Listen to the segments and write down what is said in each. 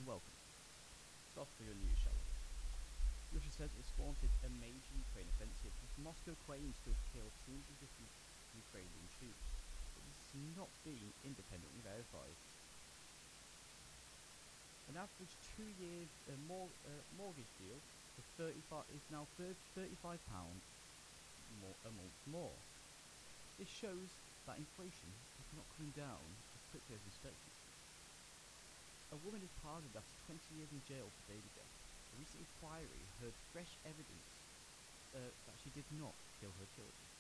Welcome. Start for your news, shall we? Russia says it's wanted a major Ukraine offensive, with Moscow claims to have killed 250 Ukrainian troops, but this is not being independently verified. An average 2-year mortgage deal for 35 is now £35 a month more. This shows that inflation is not coming down as quickly as expected. A woman is pardoned after 20 years in jail for baby death. A recent inquiry heard fresh evidence that she did not kill her children.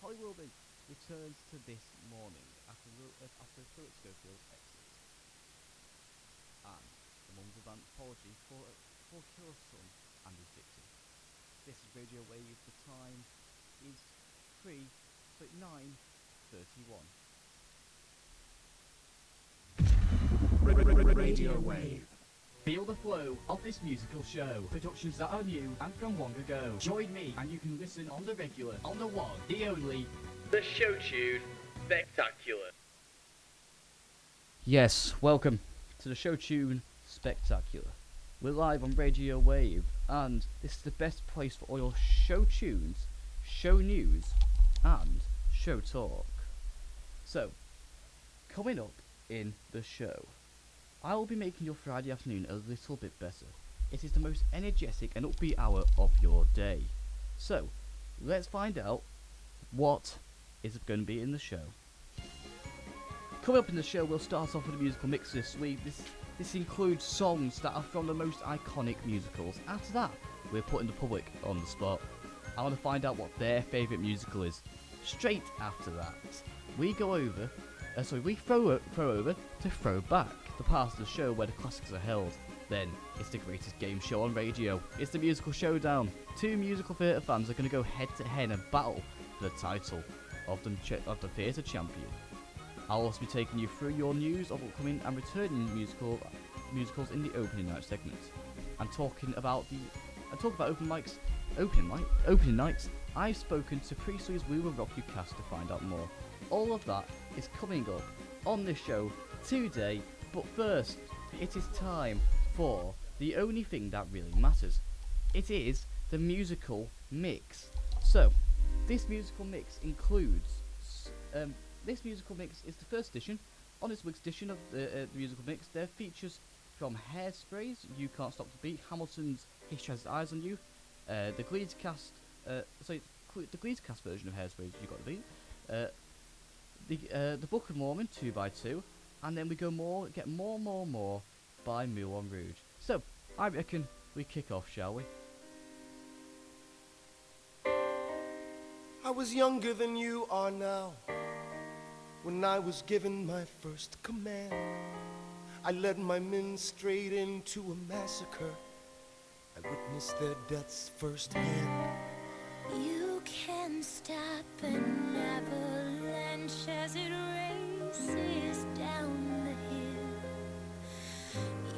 Holly Willoughby returns to this morning after Philip Schofield's exit. And the mum's advanced apology for killer son and his victim. This is Radio Wave. The time is 9:31. Radio Wave. Feel the flow of this musical show. Productions that are new and from long ago. Join me and you can listen on the regular, on the one, the only, the Show Tune Spectacular. Yes, welcome to the Show Tune Spectacular. We're live on Radio Wave, and this is the best place for all your show tunes, show news, and show talk. So, coming up in the show, I will be making your Friday afternoon a little bit better. It is the most energetic and upbeat hour of your day. So, let's find out what is going to be in the show. Coming up in the show, we'll start off with a musical mix this week. This includes songs that are from the most iconic musicals. After that, we're putting the public on the spot. I want to find out what their favourite musical is. Straight after that, we throw over to Throwback, the part of the show where the classics are held. Then, it's the greatest game show on radio. It's the Musical Showdown. Two musical theatre fans are going to go head to head and battle for the title of the theatre champion. I'll also be taking you through your news of upcoming and returning musicals in the opening night segment. And talking about opening nights, I've spoken to Priestley's We Will Rock You cast to find out more. All of that is coming up on this show today, but first, it is time for the only thing that really matters. It is the musical mix. So, this musical mix includes, this musical mix is the first edition. On this week's edition of the musical mix, there are features from Hairspray's You Can't Stop the Beat, Hamilton's History Has Its Eyes on You, the Gleeds cast version of Hairspray's You Got the Beat, the Book of Mormon 2x2, and then we get more by Moulin Rouge. So, I reckon we kick off, shall we? I was younger than you are now, when I was given my first command. I led my men straight into a massacre. I witnessed their deaths firsthand. You can stop an avalanche as it races down the hill.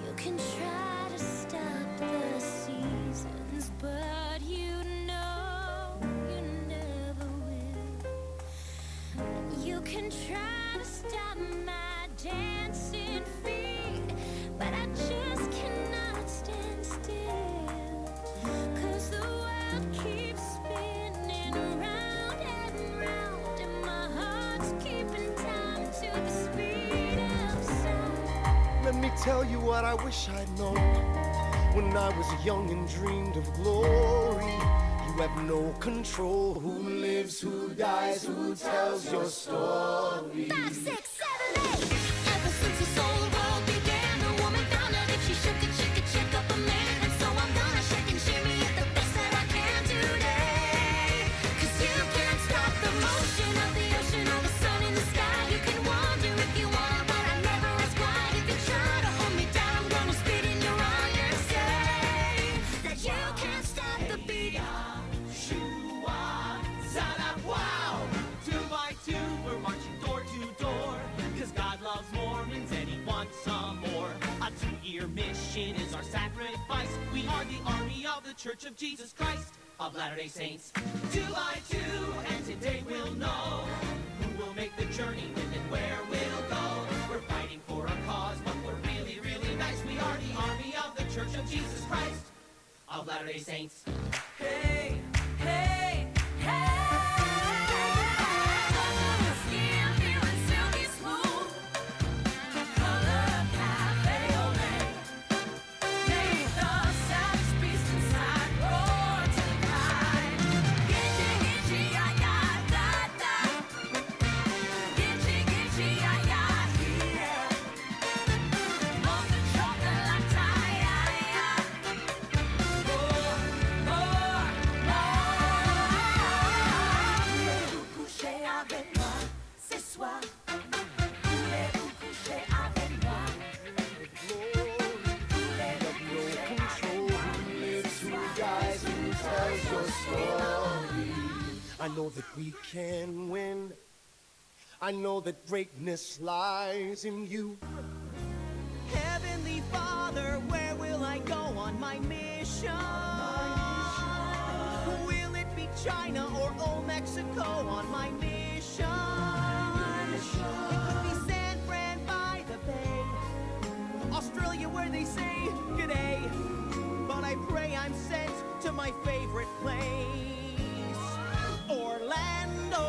You can try to stop the seasons, but you know you never will. You can try to stop my dancing feet, but I just cannot stand still. 'Cause the world keeps spinning round and round, and my heart's keeping time to the speed of sound. Let me tell you what I wish I'd known when I was young and dreamed of glory. You have no control. Who lives, who dies, who tells your story? 5, 6, 7, 8. Ever since the soul world began, a woman found out if she shook it, she could shake up a man. And so I'm gonna shake and shimmy it the best that I can today. 'Cause you can't stop the motion of the ocean or the sun in the sky. You can wonder if you wanna, but I never ask why. If you try to hold me down, I'm gonna spit in your eye and say that you can't stop the beat. Wow! 2x2, we're marching door to door. 'Cause God loves Mormons and He wants some more. A 2-year mission is our sacrifice. We are the army of the Church of Jesus Christ of Latter-day Saints. 2x2, and today we'll know who will make the journey, when and where we'll go. We're fighting for our cause, but we're really, really nice. We are Latter-day Saints. Hey, hey, hey. Skin feeling silky smooth. Color cafe au lait. Make the savage beast inside roar to the sky. Gitchy, gitchy, ya, ya, da, da. Gitchy, gitchy, ya, ya, yeah. On the chocolate latte, yeah, yeah. More, more, more. Voulez-vous coucher avec moi ce soir? Voulez-vous coucher avec moi? I know that we can win. I know that greatness lies in you. Heavenly Father, where will I go on my mission? Will it be China or old Mexico on my mission? It could be San Fran by the bay, Australia where they say g'day. But I pray I'm sent to my favorite place, Orlando.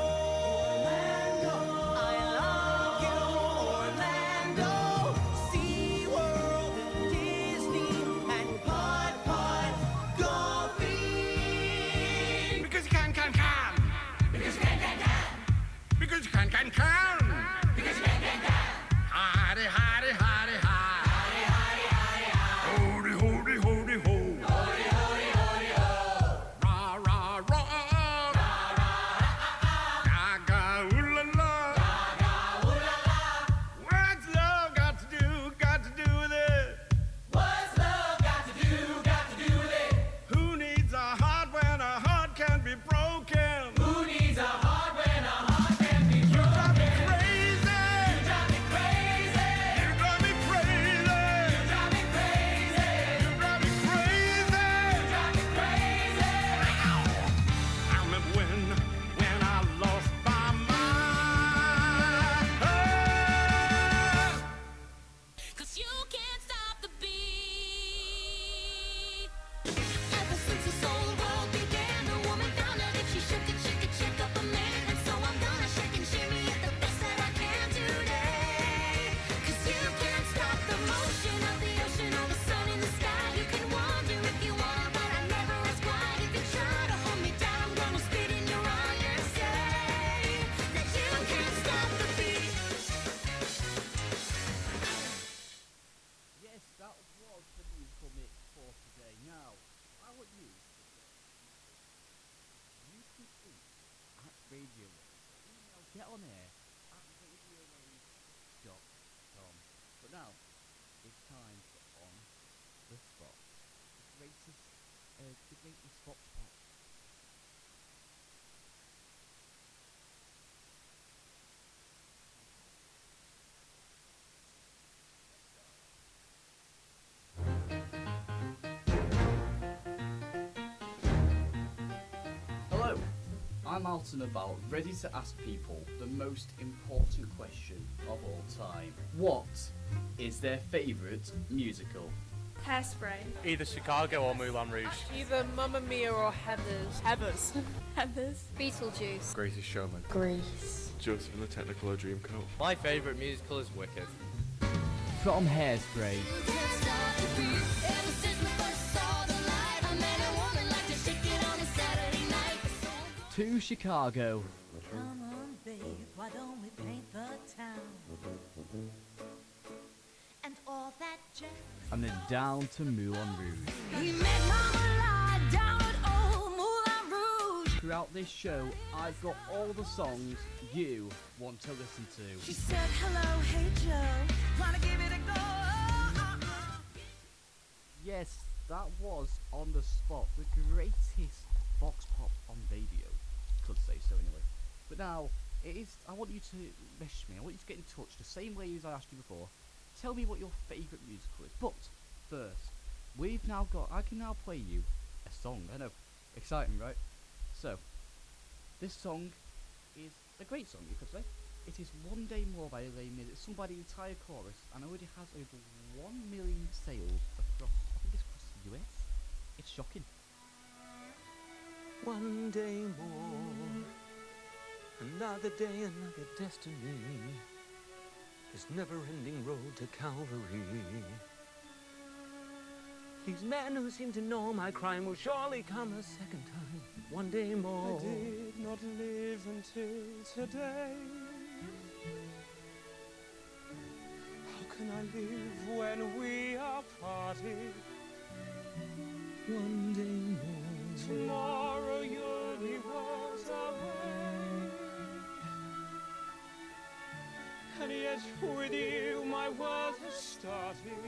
I love you, Orlando. SeaWorld, Disney, and Pod Golfing. Because you can. Because you can. Because you can. Because you can. Hidey, hidey, hidey, hidey. Hody, hody, hody, ho. Rah, rah, rah. Gaga, ooh la la. What's love got to do with it? What's love got to do with it? Who needs a heart when a heart can be broken? Who needs a heart when a heart can be broken? Drive me crazy. You drive me crazy. You drive me crazy. You drive me crazy. You drive me crazy. You drive me crazy. I remember when I lost my mind. 'Cause you can't stop the beat. Ever since this whole world began, the woman found out if she shook it, she could shake up a man. And so I'm gonna shake and shimmy it the best that I can today. 'Cause you can't stop the motion of the ocean or the sun in the sky. You can wonder if you wanna, but I never ask why. If you try to hold me down, I'm gonna spit in your eye and say that you can't stop the beat. Yes, that was the musical mix for today. Now, I want you to you can tweet at Radio Waves, email get on air at radiowaves.com. But now, it's time for On the Spot. The greatest spot spot. Hello, I'm out and about, ready to ask people the most important question of all time. What is their favourite musical? Hairspray. Either Chicago or Moulin Rouge. Either Mamma Mia or Heathers. Heathers. Heathers. Beetlejuice. Greatest Showman. Grease. Joseph and the Technicolor Dreamcoat. My favourite musical is Wicked. From Hairspray Can't stop the beat. Ever since we first saw the light, a man and woman like to shake it on a Saturday night. to Chicago. Come on, babe, why don't we paint the town? And all that jazz. And then down to Moulin Rouge. He met Mama lie down at old Moulin Rouge. Throughout this show, I've got all the songs you want to listen to. She said, hello, hey Joe, wanna give it a go? Yes, that was On the Spot, the greatest box pop on radio. Could say so anyway. But now, I want you to message me, I want you to get in touch the same way as I asked you before. Tell me what your favourite musical is. But first, I can now play you a song. I know, exciting, right? So, this song is a great song, you could say. It is One Day More by Les Mis. It's sung by the entire chorus and already has over 1 million sales across, I think it's across the US. It's shocking. One day more, another day, another destiny. This never-ending road to Calvary. These men who seem to know my crime will surely come a second time. One day more. I did not live until today. How can I live when we are parted? One day more. Tomorrow you'll be worlds away. And yet with you my world has started.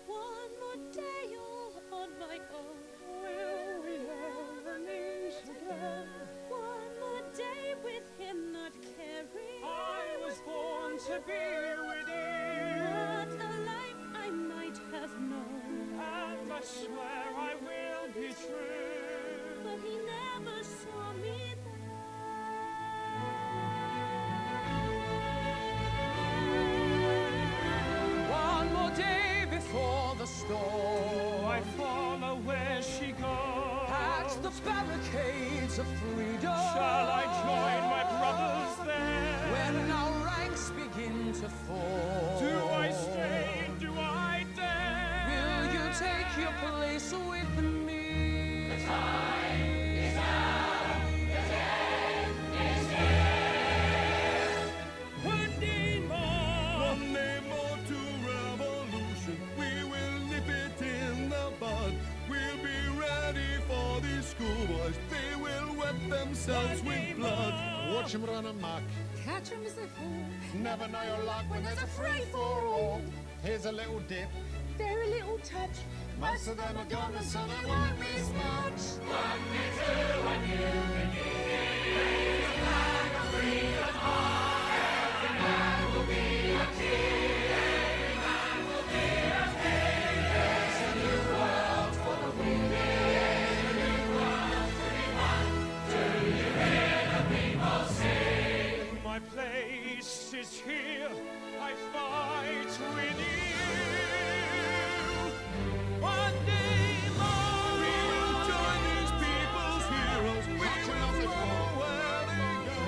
One more day all on my own. Will we ever meet again? One more day with him not caring. I was born to be with you. What a life I might have known. And I swear I will be true. But he never saw me there. One more day before the storm. I follow where she goes. At the barricades of freedom. Shall I join my brothers there? When our ranks begin to fall. Do I stay? Do I dare? Will you take your place with me? The time is now. The day is here. One day more. One day more to revolution. We will nip it in the bud. We'll be ready for these schoolboys. They will wet themselves with blood. Watch them run amok. Catch him as they fall. Never know your luck when there's a free-for-all. Here's a little dip. Very little touch. Most of them are gone, and so they won't miss much. One day two, when you begin. Raise a flag of freedom high. Every man will be a king. Every man will be a king. There's a new world for the weary. A new world for everyone. Do you hear the people sing? My place is here. I fight with you. One day more. We will join these people's heroes. We will know where they go.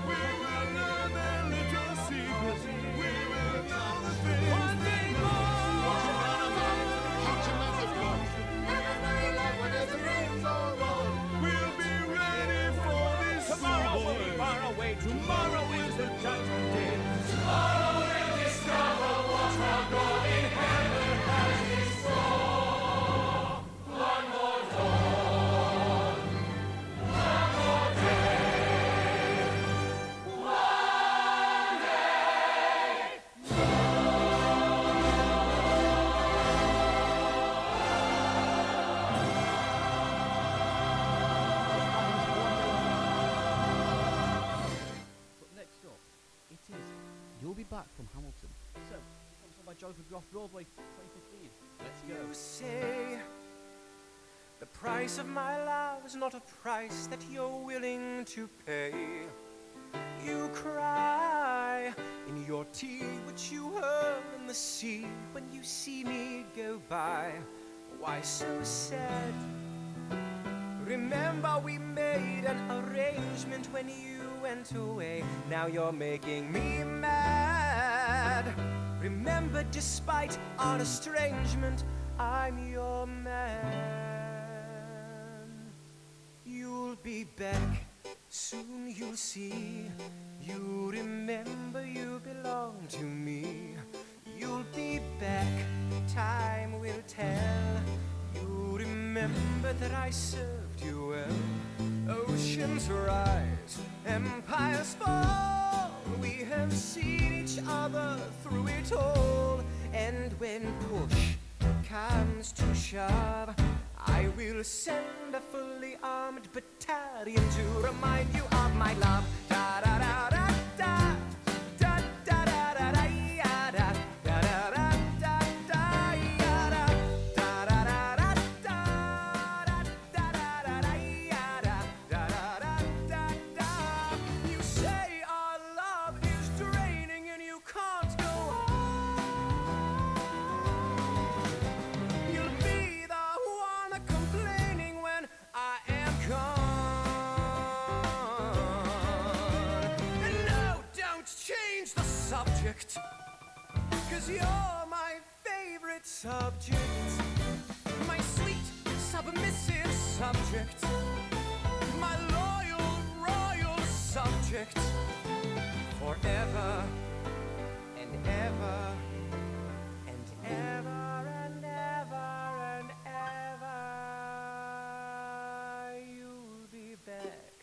We will learn their little secrets. We will know the things. One day more. Watch them run amok. Catch them as they flock. Never know your luck when there's a free-for-all. We'll be ready for this Tomorrow will be schoolboys. far away. Tomorrow is the judgment day. Tomorrow we'll discover what our God in heaven has in store. One more dawn, one more day, one day. But next up, it is You'll Be Back from Hamilton. So, sponsored by Jonathan Groff Broadway 2015. Let's go. You say the price of my love is not a price that you're willing to pay. You cry in your tea, which you hurl in the sea when you see me go by. Why so sad? Remember we made an arrangement when you went away. Now you're making me mad. Remember, despite our estrangement, I'm your man. You'll be back, soon you'll see. You remember you belong to me. You'll be back, time will tell. You remember that I served you well. Oceans rise, empires fall. We have seen each other through it all. And when push comes to shove, I will send a fully armed battalion to remind you of my love. Da da da da da. Da da da da da ya da. Da da da da da ya da. Da da da da da. Da da da da ya da. Da da da da da. You say our love is draining and you can't go on. You'll be the one subject. 'Cause you're my favorite subject. My sweet, submissive subject. My loyal, royal subject. Forever and ever and ever and ever and ever. You'll be back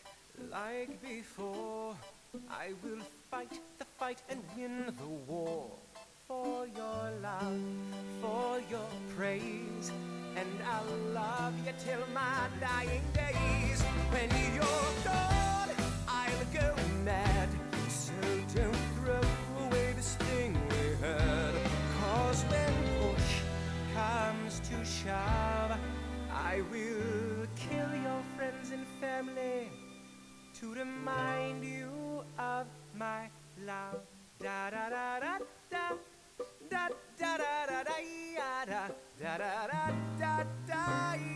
like before. I will fight the fight and win the war. For your love, for your praise, and I'll love you till my dying days. When you're gone, I'll go mad. So don't throw away this thing we had. 'Cause when push comes to shove, I will kill your friends and family to remind you of my love. Da da da da da. Da da da da da da da da da da da da da da da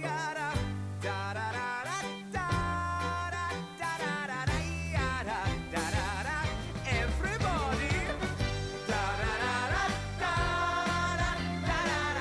da da. Everybody. Da da da da da da da da da da da da da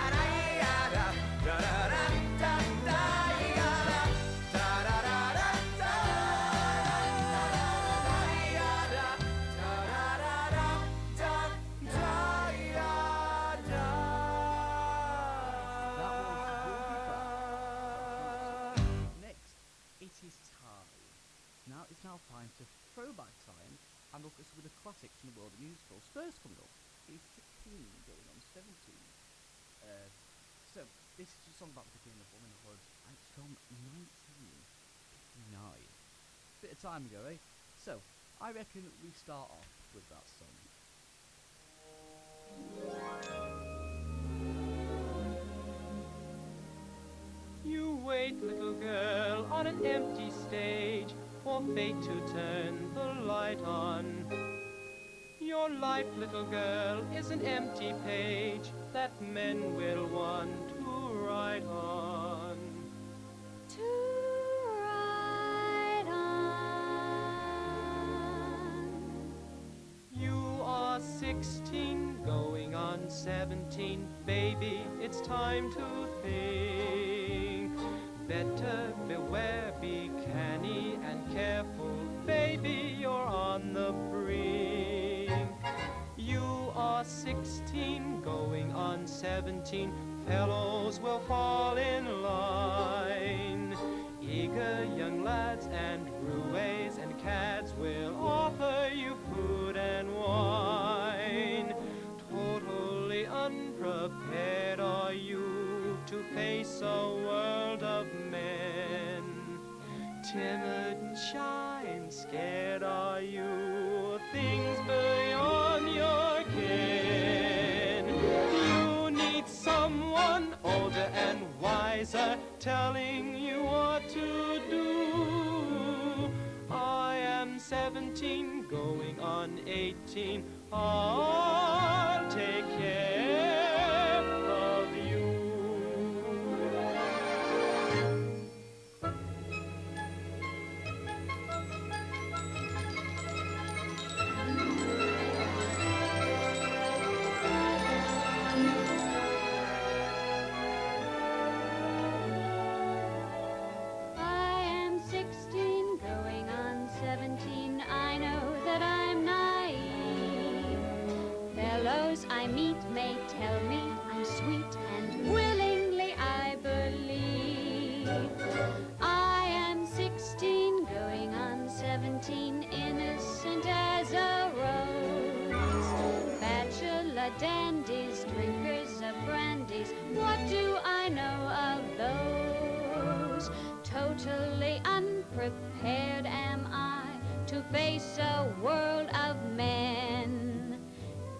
It's now time to throwback time and look at some of the classics from the world of musicals. First coming up is 16 going on 17. So this is a song about the beginning of womanhood, and it's from 1959. Bit of time ago, eh? So I reckon we start off with that song. You wait, little girl, on an empty stage for fate to turn the light on. Your life, little girl, is an empty page that men will want to write on. To ride on. You are 16, going on 17. Baby, it's time to think. Better beware, be canny and careful. Baby, you're on the brink. You are 16, going on 17. Fellows will fall in line. Eager young lads and roués and cads will offer you food and wine. Totally unprepared are you to face a world of men. Timid, shy, and scared are you, things beyond your ken. You need someone older and wiser, telling you what to do. I am 17, going on 18. I'll take care of you. I am 16, going on 17. I know that I'm naive. Fellows I meet may tell me I'm sweet, and willingly I believe. I am 16, going on 17, innocent as a rose. Bachelor dandies, drinkers of brandies, what do I know of those? Totally unprepared am I to face a world of men.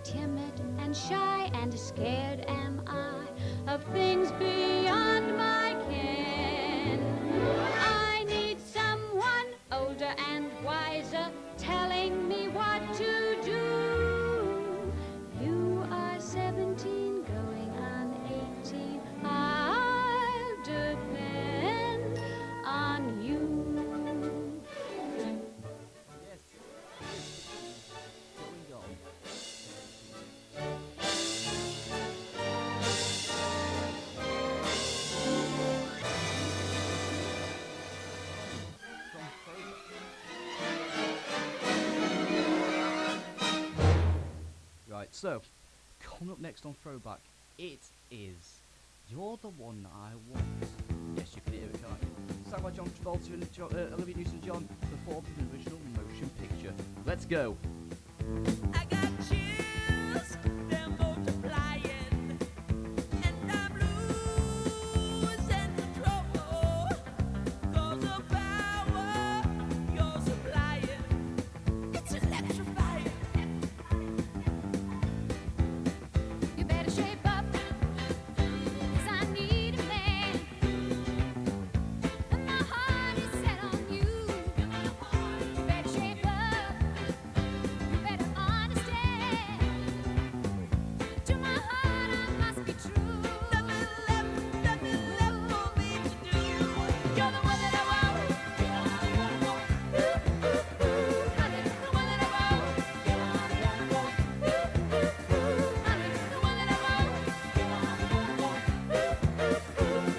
Timid and shy and scared am I of things beyond my ken. I need someone older and wiser, telling me what to do. You are 17, going on 18. I'll depend on you. Yes, going on 17. So, coming up next on Throwback, it is You're the One That I Want. Yes, you can hear it, can't you? Sung by John Travolta and Olivia Newton-John, performed in an original motion picture. Let's go. I got chills, they're multiplying, and I'm losing control. 'Cause the power you're supplying, it's electrifying. You better shape up, 'cause I need a man, and my heart is set on you. You better shape up. You better understand. To my heart, I must be true. Nothing left for me to do. You're the one that I want. Honey, the one that I want. Honey, the one that I want.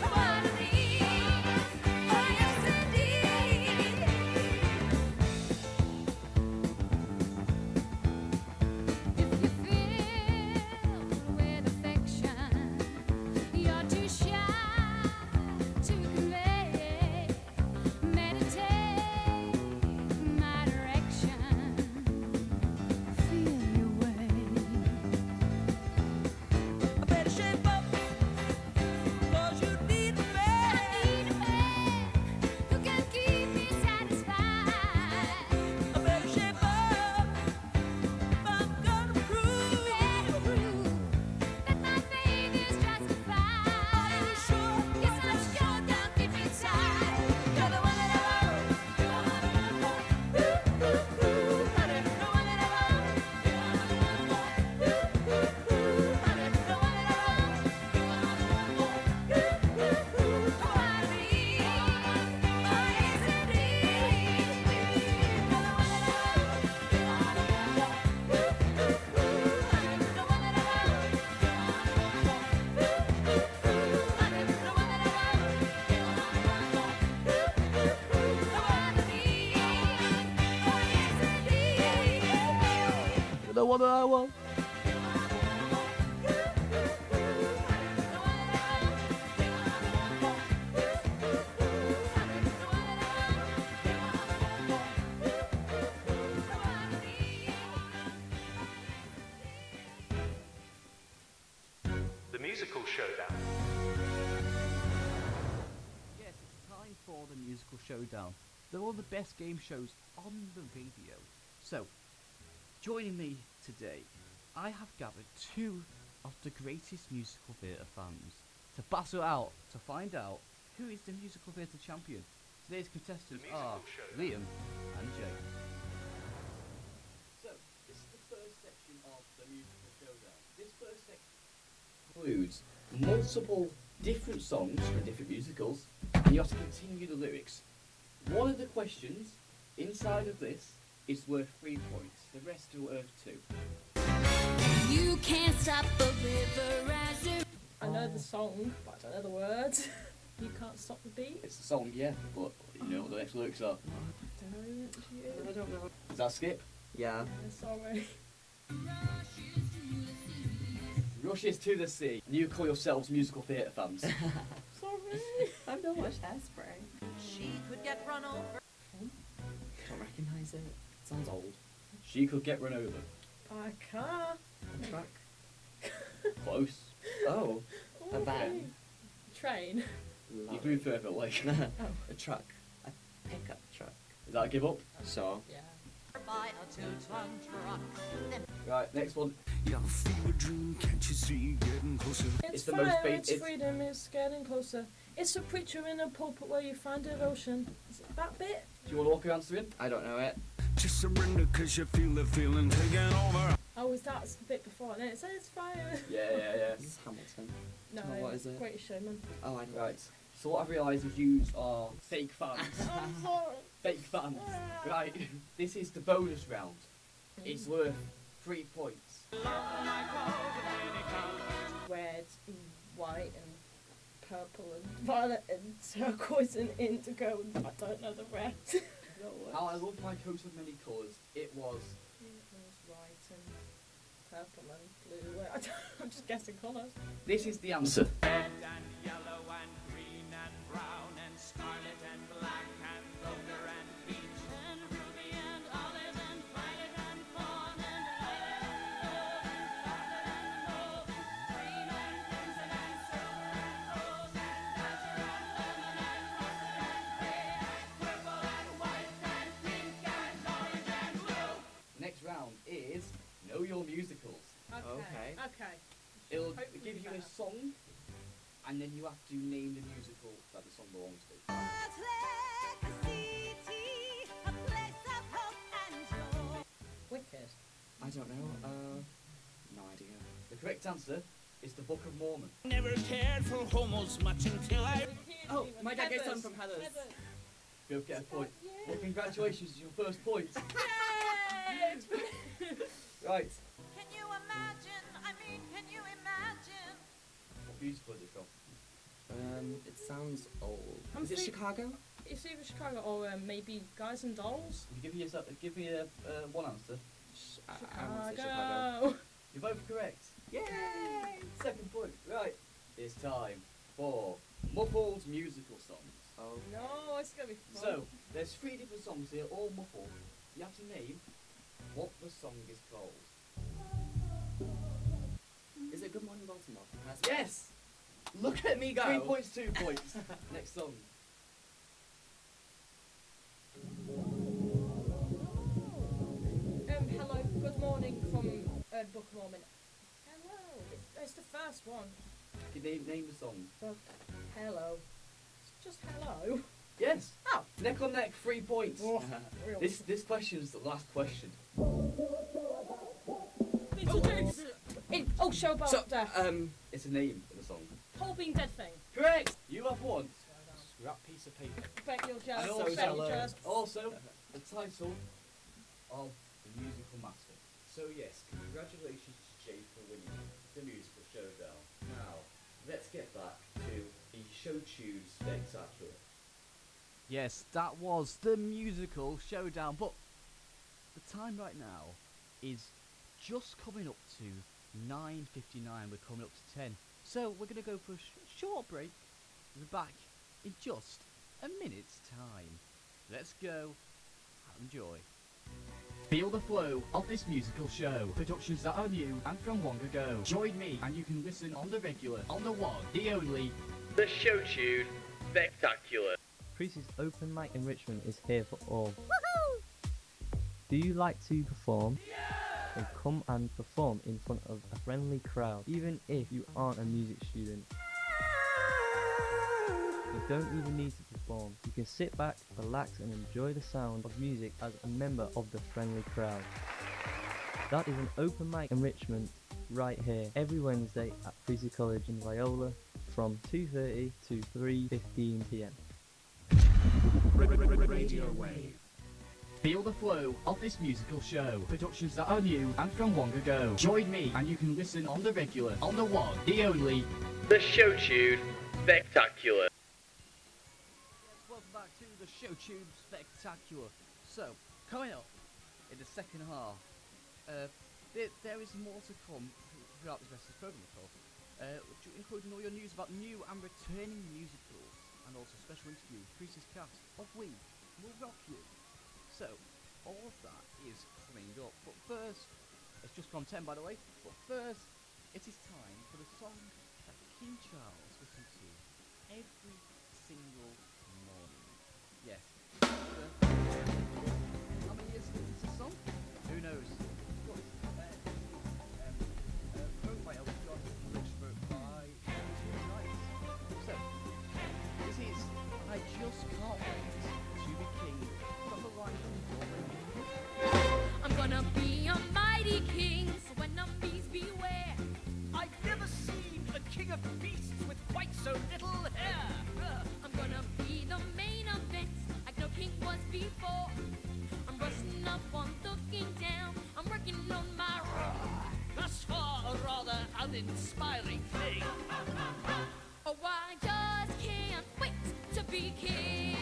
What I need. Oh, yes, indeed. If you feel with affection, you're too shy to convey. Meditate my direction. Feel your way. I better shape up, 'cause you need a man. I need a man who can keep me satisfied. I better shape up. I'm gonna prove that my faith is justified. Are you sure? Yes, I'm sure. Down deep inside, you're the one that I want. Honey, the one that I want. Honey, the one that I want. What I need, oh yes indeed. You're the one that I want. You're the one that I want. The musical showdown. Yes, it's time for the musical showdown. They're all the best game shows on the radio. So, joining me today, I have gathered two of the greatest musical theatre fans to battle out to find out who is the musical theatre champion. Today's contestants are Liam and Jay. So, this is the first section of the musical showdown. This first section includes multiple different songs from different musicals, and you have to continue the lyrics. One of the questions inside of this is worth 3 points. The rest are worth 2. You can't stop the river as it. I know the song, but I don't know the words. You can't stop the beat. It's a song, yeah, but you know what the next lyrics are. I don't know what she is. I don't know. Is that skip? Yeah. Sorry. Rushes to the sea. And you call yourselves musical theatre fans. Sorry. I've not watched Hairspray. She could get run over. Can't recognise it. Sounds old. She could get run over. By a car. A truck. Close. Oh. A van. Train. You've moved further away. A truck. A pickup truck. Is that a give up? So. Yeah. By a 2-ton truck. Right, next one. Your fever dream, can't you see getting closer? It's the fire, most it's it's freedom, it's getting closer. It's a preacher in a pulpit where you find devotion. Is it that bit? Do you want to walk around to it? I don't know it. Just surrender cause you feel the feeling taking over. Oh, is that the bit before? And then it says fire. Yeah. This is Hamilton. No, Oh, what is it? Greatest Showman. Oh, I know. Right. So what I've realised is you are fake fans. I'm sorry. Fake fans. Right. This is the bonus round. It's worth 3 points. Red, and white, and purple, and violet, and turquoise, and indigo, and I don't know the rest. How I love my coat of many colours. It was It was white and purple and blue. I'm just guessing colours. This is the answer. Red and yellow and green and brown and scarlet and black and ochre and peach and ruby and olive and violet and fawn and lilac and gold and scarlet and mauve, green and crimson and silver and rose and azure and lemon and russet and gray and purple and white and pink and orange and blue. Next round is Know Your Musicals. Okay. It'll Hopefully give you a better. song, and then you have to name the musical that the song belongs to. Wicked. I don't know. No idea. The correct answer is the Book of Mormon. Never cared for homos much until I. Oh, my dad gets some from Heather's. Go get a point. Well, congratulations, it's your first point. Right. Can you imagine? I mean, can you imagine? What musical is it from? It sounds old. I'm Is it think- Chicago? It's either Chicago or maybe Guys and Dolls. Give me a one answer. I want to say Chicago. You're both correct. Yay! Second point. Right. It's time for Muffled musical songs. Oh. No, it's gonna be fun. So, there's 3 different songs here, all muffled. You have to name what the song is called. Is it Good Morning Baltimore? Yes! Look at me go! 3 points, 2 points. Next song. Hello, good morning from Book of Mormon. Hello, it's the first one. Can you name the song? Hello. It's just hello. Yes! Oh. Neck on neck, 3 points. Oh, really? This question's the last question. Showboat So, Death. It's the name of the song. Whole being dead thing. Correct! You have won. Scrap piece of paper. Bet you're And jealous. also, Bet you're jealous. also, the title of the musical master. So yes, congratulations to Jay for winning the musical showdown. Now, let's get back to the show tune spectacular. Yes, that was the musical showdown, but the time right now is just coming up to 9:59. We're coming up to 10. So we're going to go for a short break. We'll be back in just a minute's time. Let's go. Enjoy. Feel the flow of this musical show. Productions that are new and from long ago. Join me and you can listen on the regular, on the one, the only. The show tune spectacular. Creasy's open mic enrichment is here for all. Do you like to perform? Then come and perform in front of a friendly crowd, even if you aren't a music student. You don't even need to perform. You can sit back, relax and enjoy the sound of music as a member of the friendly crowd. That is an open mic enrichment right here, every Wednesday at Creasy College in Viola from 2:30 to 3:15 PM. Radio Wave. Feel the flow of this musical show. Productions that are new and from long ago. Join me and you can listen on the regular, on the one, the only. The show tune spectacular. Welcome back to the Show Tube Spectacular. So, coming up in the second half, there is more to come throughout this rest of the program, of course, including all your news about new and returning musicals, and also special interview with Creasy's cast of We Will Rock You. So, all of that is coming up. But first, it's just gone 10 by the way, but first, it is time for the song that King Charles listens to every single morning. Yes. How many years ago is this song? Who knows? What is it? Wrote by Elton John, which wrote by Rice. So, this is I Just Can't Wait to Be King from the line I'm gonna be a mighty king, so enemies beware. I've never seen a king of beasts with quite so little hair. I'm gonna be the main event, like no king was before. I'm rushing up on looking down, I'm working on my Thus far, a rather uninspiring thing. Oh, I just can't wait to be king.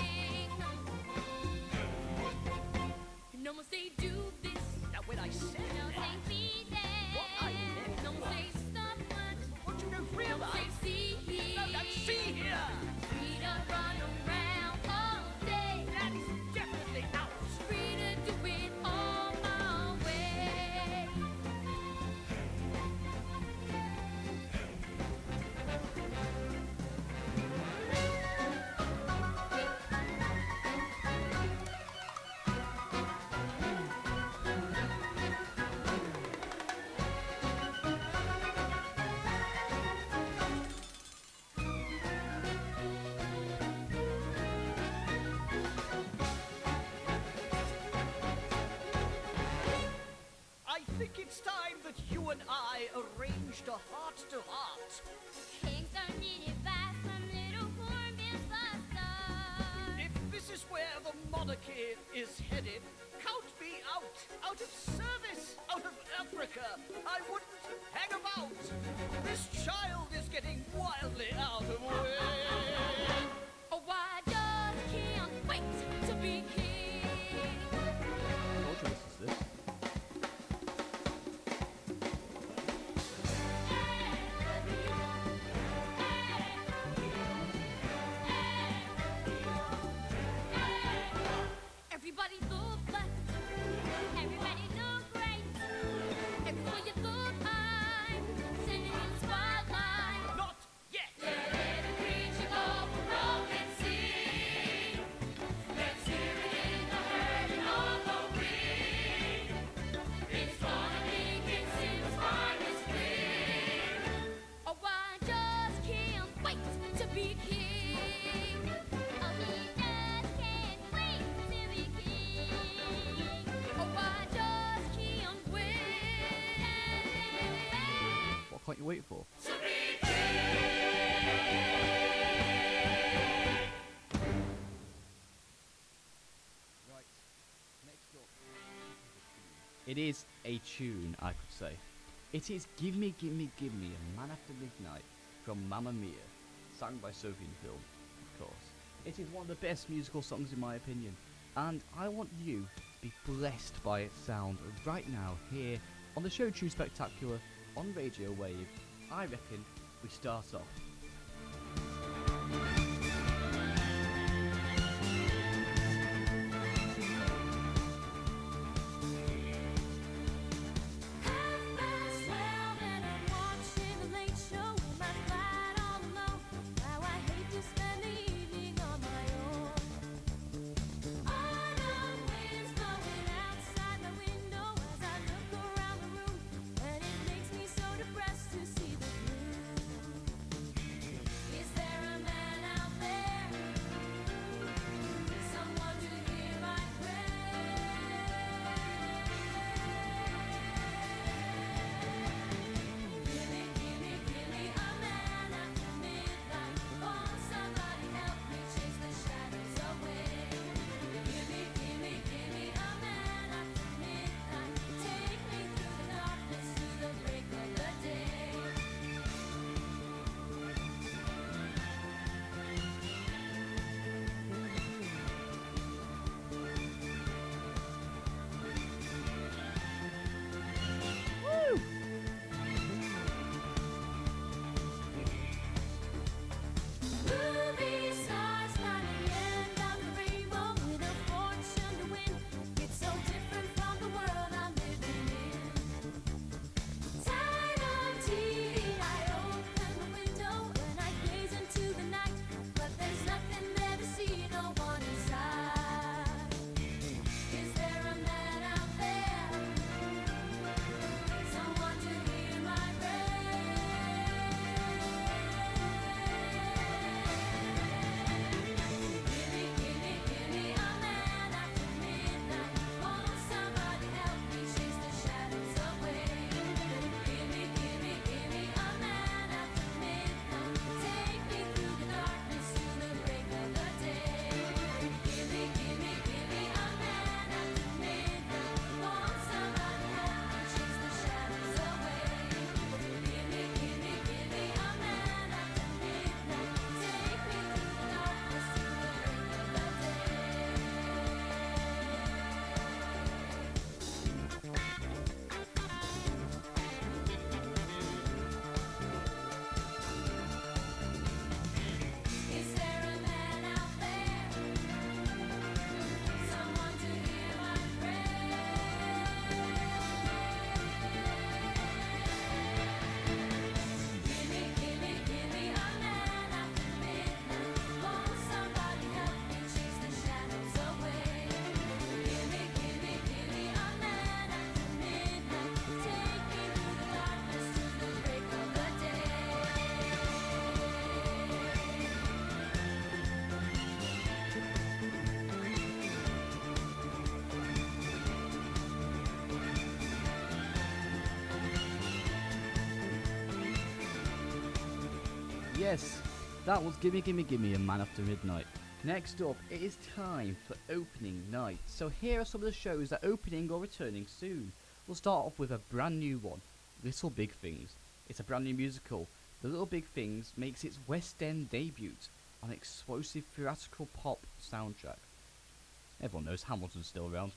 No one say do this, Now when I said no that, say be what I Real life? No, no, see here! Free to run around all day. That is definitely out! Free to do it all my way. I think it's time that you and I arranged a heart-to-heart. Kings are needed by some little hornbill buster. If this is where the monarchy is headed, count me out! Out of service! Out of Africa! I wouldn't hang about! This child is getting wildly out of way! Oh, I just can't wait to be king. What choice is this? Everybody look left. Everybody look right. Everywhere you look, I'm sending you the spotlight. Not yet! Let every creature go for broke and see. Let's hear it in the herd and on the ring. It's gonna be King Simba's finest queen. Oh, I just can't wait to be king. Oh, he just can't wait to be king. Oh, I just can't wait What can't you wait for? to be king. Right, next up. It is a tune, I could say. It is Gimme, Gimme, Gimme, A Man After Midnight from Mamma Mia, sung by Sophie and Phil, of course. It is one of the best musical songs in my opinion, and I want you to be blessed by its sound right now here on the Show Tune Spectacular on Radio Wave. I reckon we start off. Half-past 12 and I'm watching the late show with my flat on the low. How I hate to spend the evening on my own. Autumn winds blowing outside my window as I look around the room, and it makes me so depressed to see the blue. Is there a man out Yes, that was Gimme Gimme Gimme and Man After Midnight. Next up, it is time for opening night. So here are some of the shows that are opening or returning soon. We'll start off with a brand new one, Little Big Things. It's a brand new musical. The Little Big Things makes its West End debut on an explosive theatrical pop soundtrack. Everyone knows Hamilton's still around.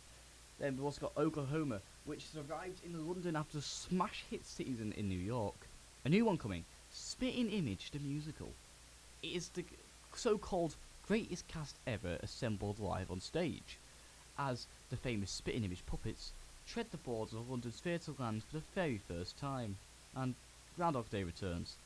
Then we've also got Oklahoma, which has arrived in London after a smash hit season in New York. A new one coming, Spitting Image the musical. It is the so-called greatest cast ever assembled live on stage, as the famous Spitting Image puppets tread the boards of London's theatre land for the very first time, and Groundhog Day returns.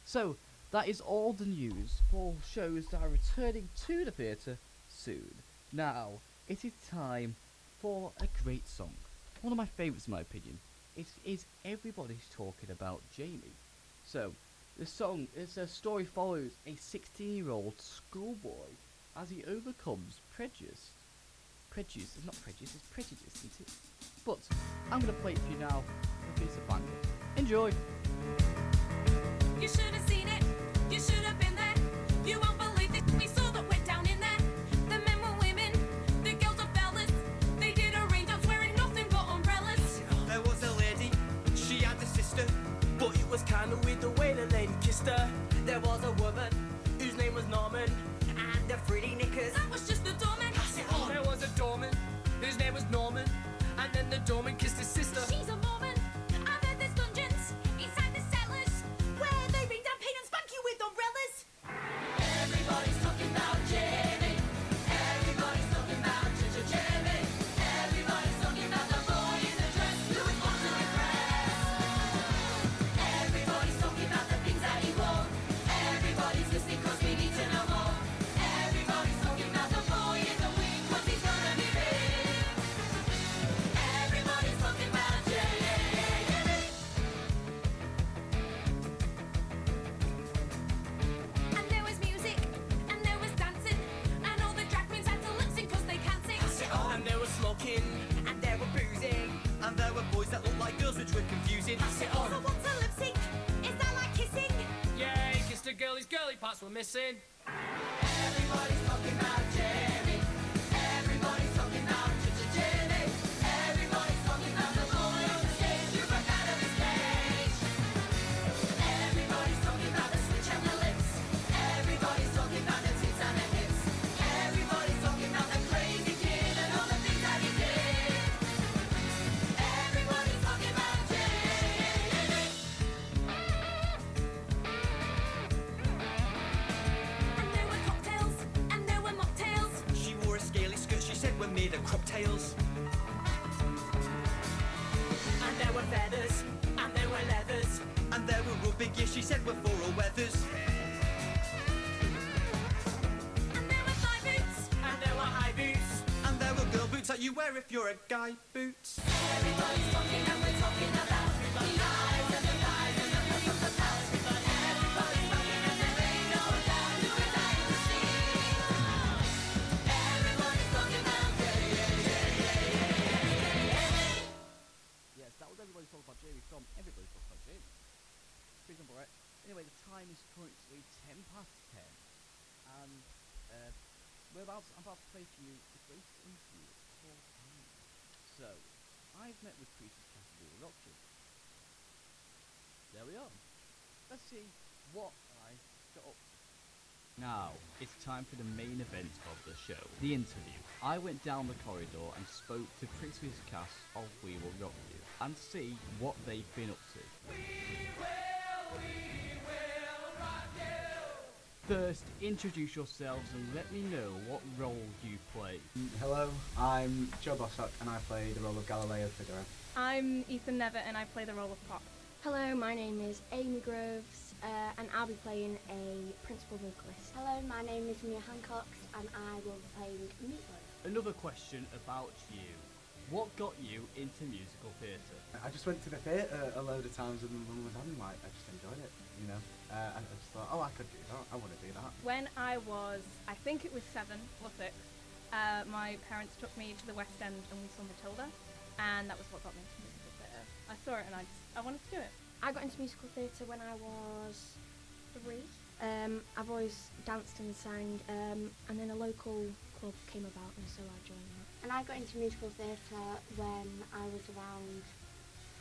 So, that is all the news for shows that are returning to the theatre soon. Now, it is time for a great song. One of my favourites in my opinion. It is Everybody's Talking About Jamie. So, the song is a story follows a 16-year-old schoolboy as he overcomes prejudice. Prejudice, it's not prejudice, it's prejudice, isn't it? But I'm going to play it for you now. It's a banger. Enjoy! You should have seen it, you should have been there. You won't believe it, we saw that went down in there. The men were women, the girls were fellas. They did a raindrops wearing nothing but umbrellas. There was a lady, she had a sister, but it was kinda weird the way the lady kissed her. There was a woman, whose name was Norman, and the pretty knickers. That was just the doorman. There was a doorman, whose name was Norman, and then the doorman kissed his sister. She's a Mormon. I've heard there's dungeons inside the cellars where they bring down pain and spank you with umbrellas. Everybody's talking about Jamie. Everybody's talking about Jamie. Everybody's talking about the boy in the dress who was born to impress. Everybody's talking about the things that he wore. Everybody's listening 'cause we need to know more. Everybody's talking about the boy in the wing 'cause he's gonna be big. Everybody's talking about Jamie. And there was music, and there was dancing, and all the drag queens had to lip sync 'cause they can't sing. And there was smoking, and there were boozing, and there were boys that looked like girls, which were confusing. Pass it on. So what's a lip sync? Is that like kissing? Yeah, he kissed a girl, his girly parts were missing. Everybody's talking about Jamie. Everybody's talking about Jamie. Everybody's talking about the boy on the stage who broke out of his cage. Everybody's talking about the switch and the lips. Everybody's talking about the tits and the hips. Everybody's talking about the crazy kid and all the things that he did. Everybody's talking about Jamie. And there were cocktails, and there were mocktails. She wore a scaly skirt, she said we're made of crop tails. And there were feathers, and there were leathers, and there were rugby gear, she said we're for all weathers. And there were thigh boots. And there were high boots, and there were girl boots that you wear if you're a guy boots. Everybody's talking and we're talking about the eyes and the thighs and the look of the pouch. Everybody's talking and there ain't no doubt who is dying to see. Everybody's talking about Yes, that was Everybody Talking About Jamie from Everybody Talking About Jamie. Pretty simple, right? Anyway, the time is currently 10 past 10, and I'm about to play for you the greatest interview of all time. So, I've met with Priestess Cassidy Rockton. There we are. Let's see what I got up to. Now, it's time for the main event of the show, the interview. I went down the corridor and spoke to Princess Cass of We Will Rock You, and see what they've been up to. First, introduce yourselves and let me know what role you play. Hello, I'm Joe Bossock and I play the role of Galileo Figaro. I'm Ethan Nevitt and I play the role of Pop. Hello, my name is Amy Groves and I'll be playing a principal vocalist. Hello, my name is Mia Hancock and I will be playing Meatloaf. Another question about you. What got you into musical theatre? I just went to the theatre a load of times with my mum and dad and like, I just enjoyed it, you know. And I just thought, oh, I could do that, I want to do that. When I was, I think it was 7 or 6, my parents took me to the West End and we saw Matilda, and that was what got me into musical theatre. I saw it and I wanted to do it. I got into musical theatre when I was 3. I've always danced and sang, and then a local club came about, and so I joined that. And I got into musical theatre when I was around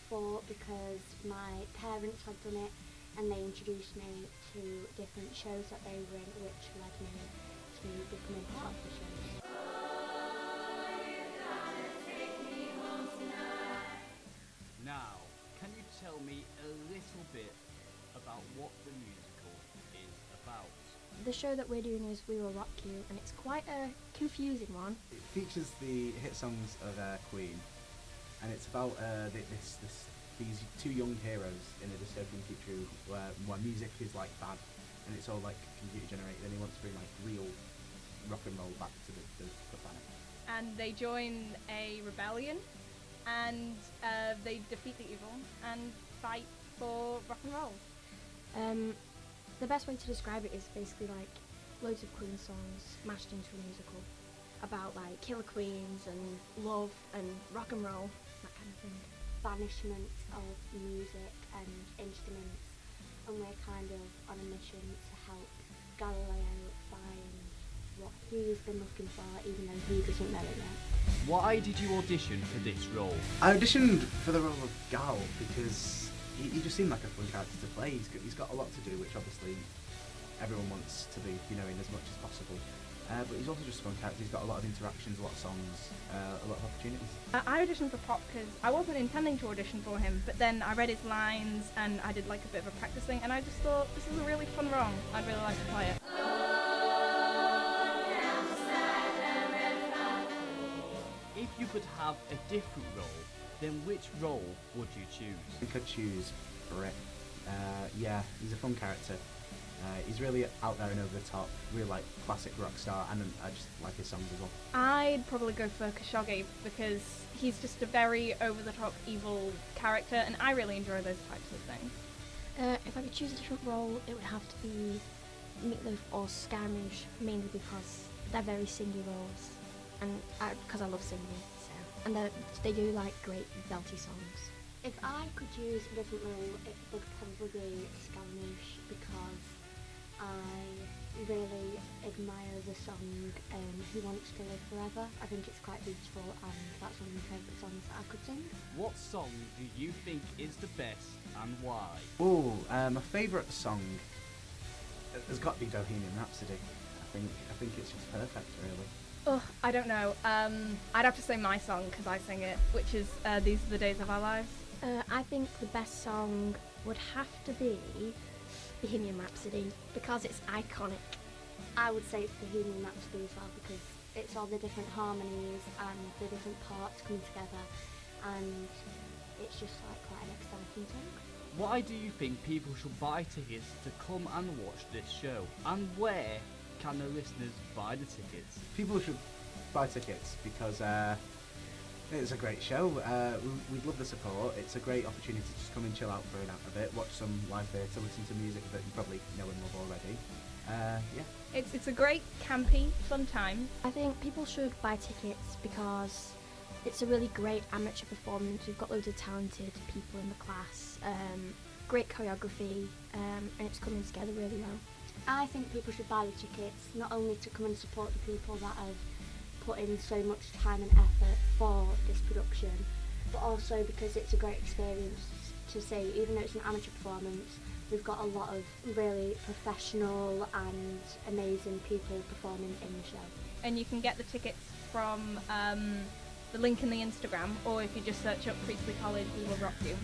4 because my parents had done it and they introduced me to different shows that they were in, which led me to becoming part of the shows. Now, can you tell me a little bit about what the musical is about? The show that we're doing is We Will Rock You, and it's quite a confusing one. It features the hit songs of Queen, and it's about these two young heroes in a dystopian future where music is like bad, and it's all like computer generated, and he wants to bring like real rock and roll back to the planet. And they join a rebellion, and they defeat the evil and fight for rock and roll. The best way to describe it is basically like loads of Queen songs mashed into a musical about like killer queens and love and rock and roll, that kind of thing. Banishment of music and instruments, and we're kind of on a mission to help Galileo find what he's been looking for, even though he doesn't know it yet. Why did you audition for this role? I auditioned for the role of Gal because he just seemed like a fun character to play. He's got a lot to do, which obviously everyone wants to be, in as much as possible. But he's also just a fun character. He's got a lot of interactions, a lot of songs, a lot of opportunities. I auditioned for Pop because I wasn't intending to audition for him, but then I read his lines and I did like a bit of a practicing, and I just thought this is a really fun role. I'd really like to play it. If you could have a different role, then which role would you choose? I think I'd choose Brett. Yeah, he's a fun character. He's really out there and over the top, really like classic rock star, and I just like his songs as well. I'd probably go for Khashoggi because he's just a very over-the-top evil character, and I really enjoy those types of things. If I could choose a different role, it would have to be Meatloaf or Scaramouche, mainly because they're very singy roles, and because I love singing, so. And they do like great belty songs. If I could choose a different role, it would probably be Scaramouche because I really admire the song Who Wants to Live Forever. I think it's quite beautiful, and that's one of my favourite songs that I could sing. What song do you think is the best and why? Oh, my favourite song has got to be Bohemian Rhapsody. I think it's just perfect, really. Oh, I don't know. I'd have to say my song because I sing it, which is These Are the Days of Our Lives. I think the best song would have to be Bohemian Rhapsody because it's iconic. I would say it's Bohemian Rhapsody as well because it's all the different harmonies and the different parts coming together, and it's just like quite an exciting song. Why do you think people should buy tickets to come and watch this show? And where can the listeners buy the tickets? People should buy tickets because it's a great show. We'd love the support. It's a great opportunity to just come and chill out for a bit, watch some live theatre, listen to music that you probably know and love already. Yeah. It's a great, campy, fun time. I think people should buy tickets because it's a really great amateur performance. We've got loads of talented people in the class, great choreography, and it's coming together really well. I think people should buy the tickets, not only to come and support the people that have put in so much time and effort for this production, but also because it's a great experience to see. Even though it's an amateur performance, we've got a lot of really professional and amazing people performing in the show. And you can get the tickets from the link in the Instagram, or if you just search up Priestley College, We Will Rock You.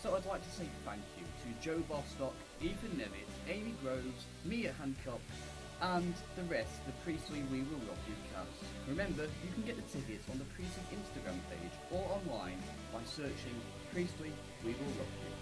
So I'd like to say thank you to Joe Bostock, Ethan Nevitt, Amy Groves, Mia Hancock, and the rest of the Priestley We Will Rock You cast. Remember, you can get the tickets on the Priestley Instagram page or online by searching Priestley We Will Rock You.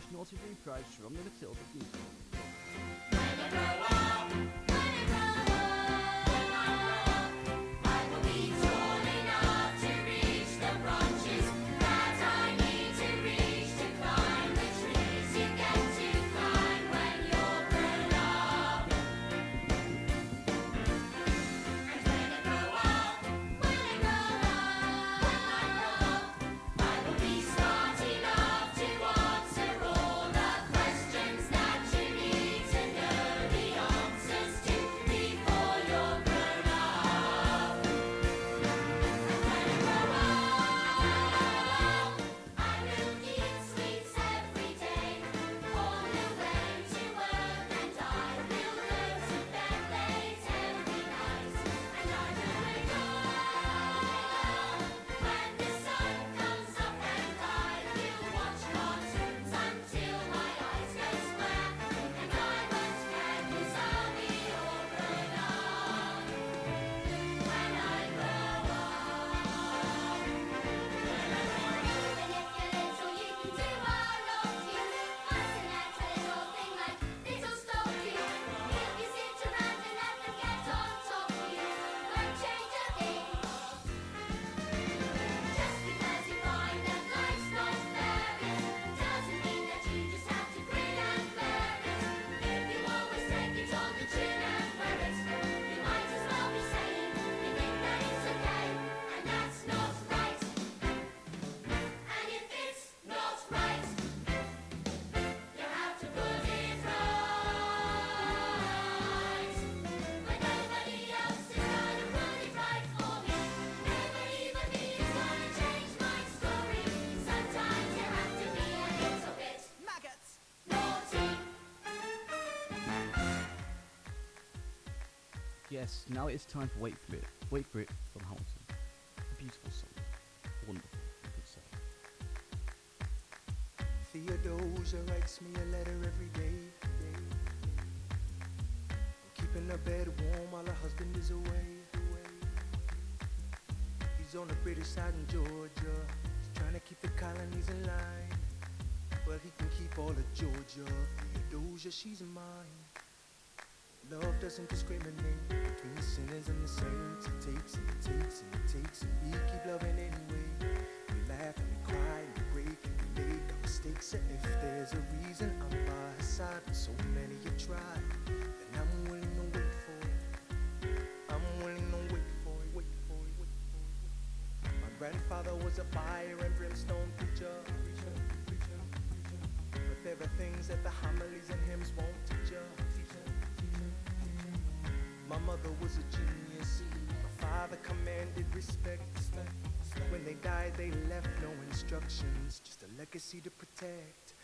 harsh naughty reprise from the Matilda musical. Yes, now it is time for Wait For It. Wait For It from Hamilton. A beautiful song. Wonderful, you could say. Theodosia writes me a letter every day. I'm keeping her bed warm while her husband is away. He's on the British side in Georgia. He's trying to keep the colonies in line. Well, he can keep all of Georgia. Theodosia, she's mine. Love doesn't discriminate between the sinners and the saints. It takes and it takes and it takes, and we keep loving anyway. We laugh and we cry and we break and we make our mistakes. And if there's a reason I'm by her side when so many have tried, then I'm willing to wait for it. I'm willing to wait for it, wait for it, wait for it. My grandfather was a fire and brimstone preacher. But there are things that the homilies and hymns won't teach you. My mother was a genius. My father commanded respect. When they died, they left no instructions, just a legacy to protect.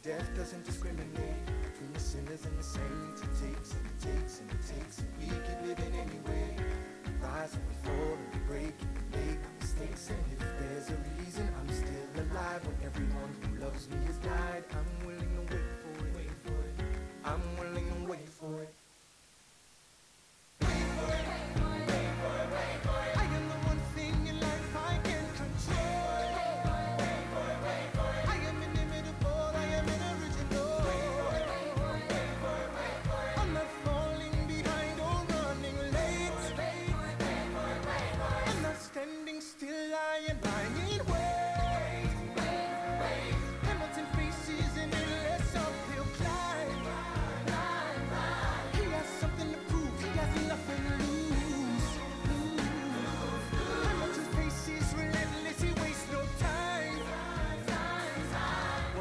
Death doesn't discriminate between the sinners and the saints. It takes and it takes and it takes, and we keep living anyway. We rise and we fall and we break and we make our mistakes. And if there's a reason I'm still alive when everyone who loves me has died, I'm willing to wait for it. Wait for it. I'm willing to wait for it.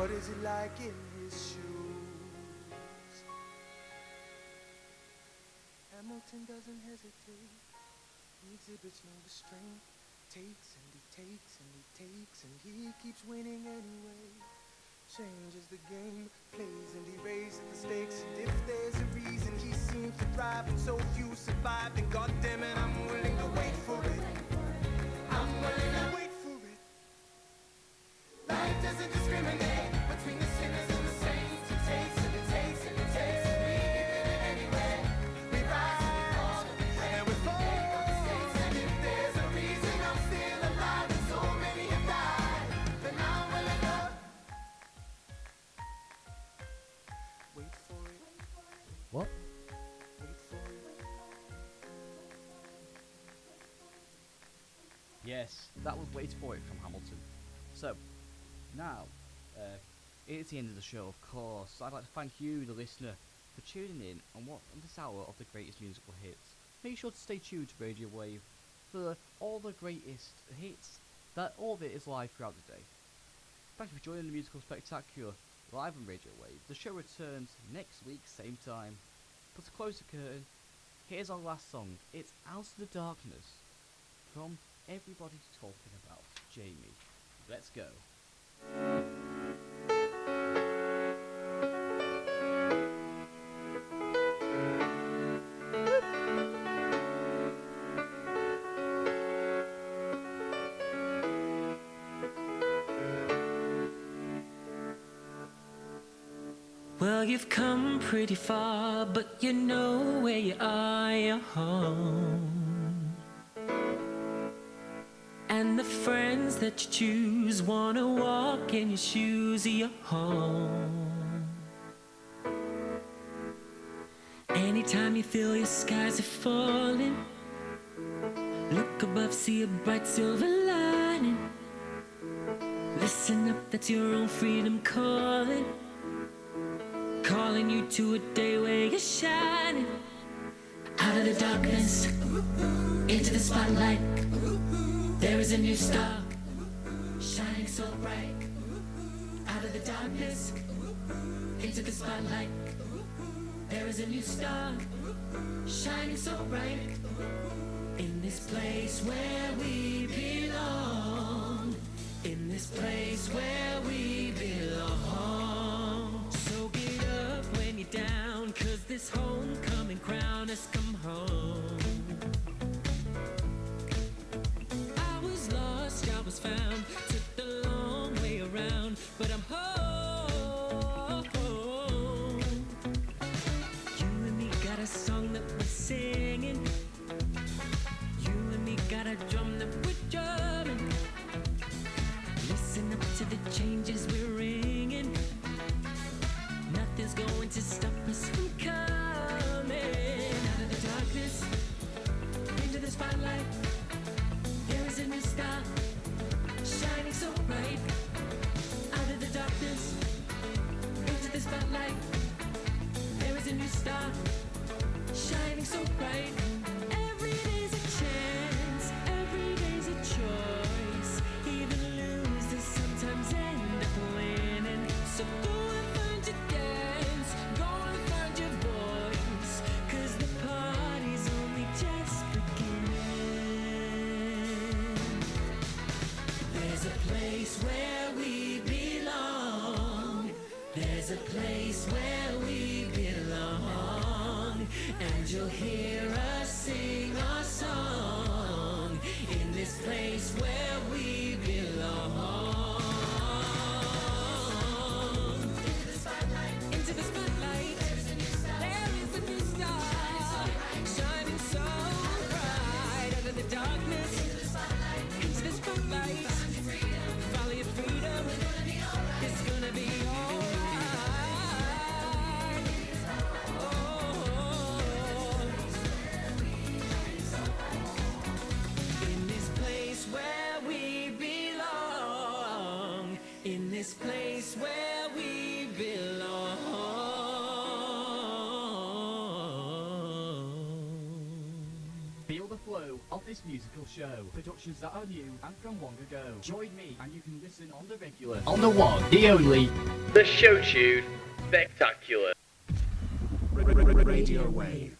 What is it like in his shoes? Hamilton doesn't hesitate. He exhibits no restraint. Takes and he takes and he takes and he keeps winning anyway. Changes the game, plays and he raises the stakes. And if there's a reason he seems to thrive and so few survive, then goddammit, I'm willing to wait for it. I'm willing to wait for it. Life doesn't discriminate between the sinners and the saints. It takes and it takes and it takes, and we keep living anyway. We rise and we fall and we make our mistakes. And if there's a reason I'm still alive and so many have died, then I'm willing to. Yes, that was Wait For It from Hamilton. So, now, it's the end of the show, of course. I'd like to thank you, the listener, for tuning in on this hour of the greatest musical hits. Make sure to stay tuned to Radio Wave for all the greatest hits. That all of it is live throughout the day. Thank you for joining the Musical Spectacular live on Radio Wave. The show returns next week, same time. But to close the curtain, here's our last song. It's Out of the Darkness from Everybody's Talking About Jamie. Let's go. Well, you've come pretty far, but you know where you are, you're home. And the friends that you choose wanna walk in your shoes, you're home. Anytime you feel your skies are falling, look above, see a bright silver lining. Listen up, that's your own freedom calling. Calling you to a day where you're shining. Out of the darkness, into the spotlight. There is a new star, shining so bright. Out of the darkness, into the spotlight. There is a new star, shining so bright. In this place where we belong. In this place where we belong. So get up when you're down, 'cause this homecoming crown has come home. I was lost, I was found, took the long way around, but I'm home. You and me got a song that we're singing. You and me got a drum that we're drumming. Listen up to the changes we're ringing. Nothing's going to stop us from coming. Out of the darkness, into the spotlight. There is a new star, shining so bright. Out of the darkness, into the spotlight. There is a new star, shining so bright. Every day's a chance, every day's a choice. Even losers sometimes end up winning. So go and find your dance, go and find your voice, 'cause the party's only just beginning. There's a place where we belong. There's a place where we belong. And you'll hear us sing our song. In this place where we belong. Into the spotlight. Into the spotlight. There is a new star. There is a new star. Shining so bright. Out of the darkness. Into the spotlight. Into the spotlight. Follow your freedom. It's gonna be alright. In this place where we belong. In this place where we belong. Feel the flow of this musical show. Productions that are new and from long ago. Join me and you can listen on the regular. On the one, the only. The show tune Spectacular. Radio Wave.